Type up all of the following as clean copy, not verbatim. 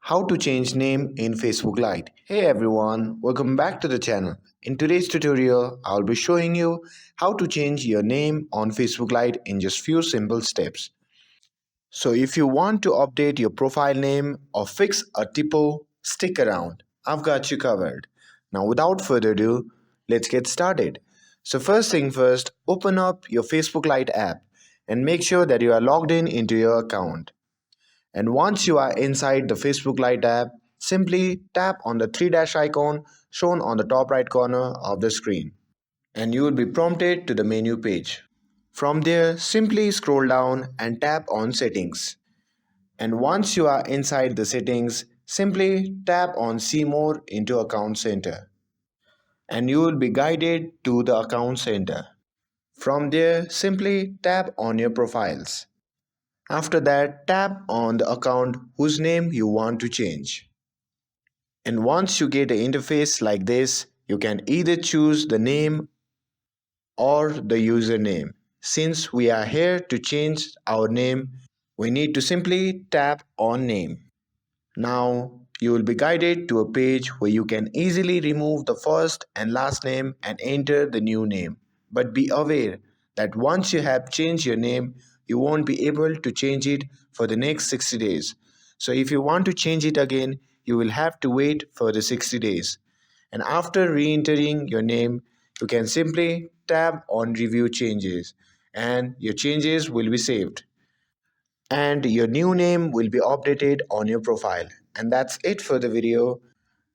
How to change name in Facebook Lite. Hey everyone, welcome back to the channel. In today's tutorial, I'll be showing you how to change your name on Facebook Lite in just few simple steps. So if you want to update your profile name or fix a typo, stick around. I've got you covered. Now without further ado, let's get started. So first thing first, open up your Facebook Lite app and make sure that you are logged in into your account. And once you are inside the Facebook Lite app, simply tap on the three dash icon shown on the top right corner of the screen, and you will be prompted to the menu page. From there, simply scroll down and tap on Settings. And once you are inside the settings, simply tap on See More into Account Center, and you will be guided to the Account Center. From there, simply tap on your profiles. After that, tap on the account whose name you want to change. And once you get an interface like this, you can either choose the name or the username. Since we are here to change our name, we need to simply tap on name. Now, you will be guided to a page where you can easily remove the first and last name and enter the new name. But be aware that once you have changed your name, you won't be able to change it for the next 60 days. So, if you want to change it again, you will have to wait for the 60 days. And after re entering your name, you can simply tap on Review Changes and your changes will be saved and your new name will be updated on your profile. And that's it for the video.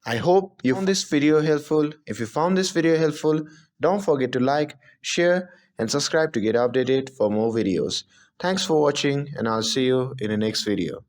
I hope you found this video helpful. If you found this video helpful, don't forget to like, share, and subscribe to get updated for more videos. Thanks for watching, and I'll see you in the next video.